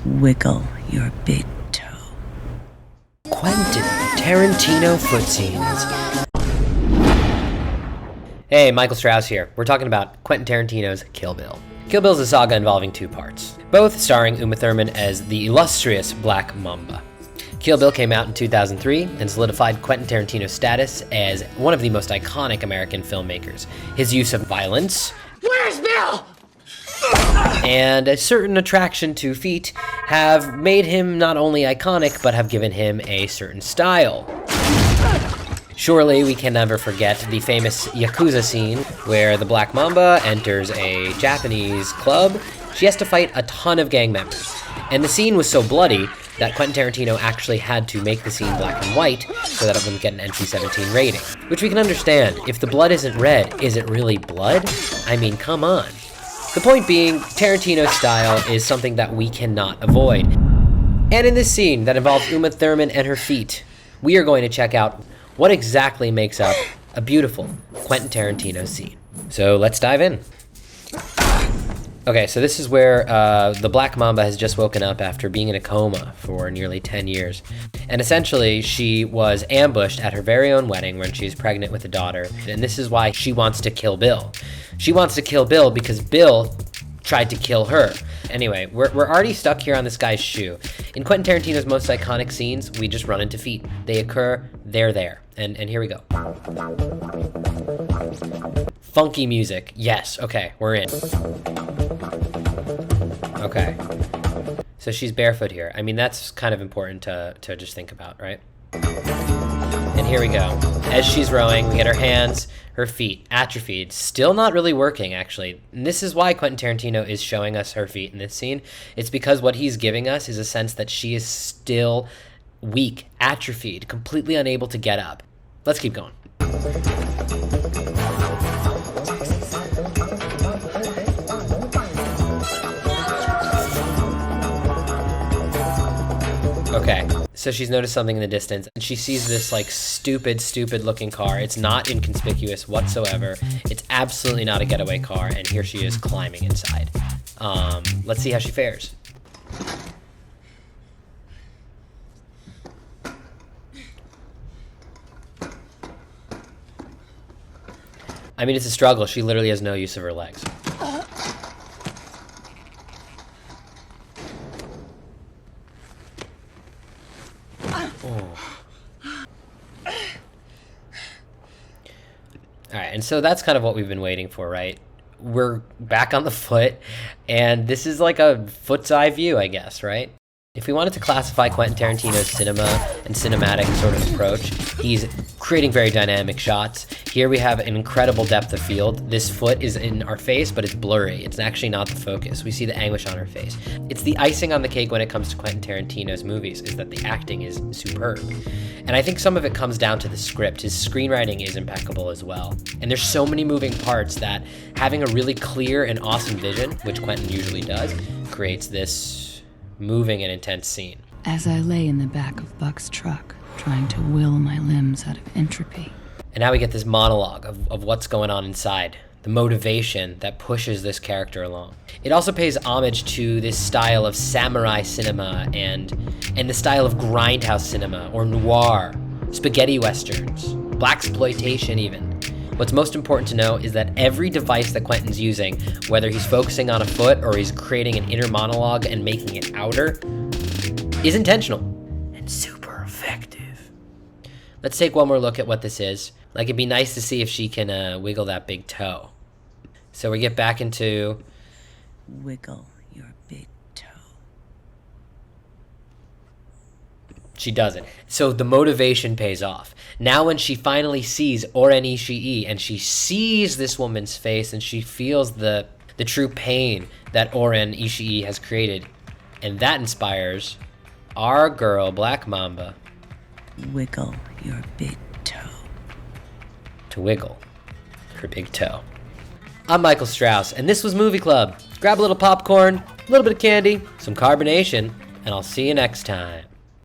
Wiggle your big toe. Quentin Tarantino foot scenes. Hey, Michael Strauss here. We're talking about Quentin Tarantino's Kill Bill. Kill Bill is a saga involving two parts, both starring Uma Thurman as the illustrious Black Mamba. Kill Bill came out in 2003 and solidified Quentin Tarantino's status as one of the most iconic American filmmakers. His use of violence, Where's Bill? and a certain attraction to feet have made him not only iconic, but have given him a certain style. Surely we can never forget the famous Yakuza scene where the Black Mamba enters a Japanese club. She has to fight a ton of gang members. And the scene was so bloody that Quentin Tarantino actually had to make the scene black and white so that it wouldn't get an NC-17 rating. Which we can understand. If the blood isn't red, is it really blood? I mean, come on. The point being, Tarantino's style is something that we cannot avoid. And in this scene that involves Uma Thurman and her feet, we are going to check out what exactly makes up a beautiful Quentin Tarantino scene. So let's dive in. Okay, so this is where the Black Mamba has just woken up after being in a coma for nearly 10 years. And essentially, she was ambushed at her very own wedding when she's pregnant with a daughter. And this is why she wants to kill Bill. She wants to kill Bill because Bill tried to kill her. Anyway, we're already stuck here on this guy's shoe. In Quentin Tarantino's most iconic scenes, we just run into feet. They occur, they're there. And here we go. Funky music. Yes, okay, we're in. Okay. So she's barefoot here. I mean, that's kind of important to just think about, right? And here we go. As she's rowing, we get her hands, her feet, atrophied. Still not really working, actually. And this is why Quentin Tarantino is showing us her feet in this scene. It's because what he's giving us is a sense that she is still weak, atrophied, completely unable to get up. Let's keep going. Okay, so she's noticed something in the distance, and she sees this, like, stupid looking car. It's not inconspicuous whatsoever. It's absolutely not a getaway car, and here she is climbing inside. Let's see how she fares. I mean, it's a struggle. She literally has no use of her legs. Alright, and so that's kind of what we've been waiting for, right? We're back on the foot, and this is like a foot's eye view, I guess, right? If we wanted to classify Quentin Tarantino's cinema and cinematic sort of approach, he's creating very dynamic shots. Here we have an incredible depth of field. This foot is in our face, but it's blurry. It's actually not the focus. We see the anguish on her face. It's the icing on the cake when it comes to Quentin Tarantino's movies, is that the acting is superb. And I think some of it comes down to the script. His screenwriting is impeccable as well. And there's so many moving parts that having a really clear and awesome vision, which Quentin usually does, creates this moving and intense scene. As I lay in the back of Buck's truck, trying to will my limbs out of entropy. And now we get this monologue of what's going on inside, the motivation that pushes this character along. It also pays homage to this style of samurai cinema and the style of grindhouse cinema or noir, spaghetti westerns, blaxploitation even. What's most important to know is that every device that Quentin's using, whether he's focusing on a foot or he's creating an inner monologue and making it outer, is intentional and super effective. Let's take one more look at what this is. Like, it'd be nice to see if she can wiggle that big toe. So we get back into... Wiggle your big toe. She doesn't. So the motivation pays off. Now when she finally sees Oren Ishii and she sees this woman's face and she feels the true pain that Oren Ishii has created, and that inspires our girl, Black Mamba, Wiggle your big toe. to wiggle her big toe. I'm Michael Strauss, and this was Movie Club. Grab a little popcorn, a little bit of candy, some carbonation, and I'll see you next time.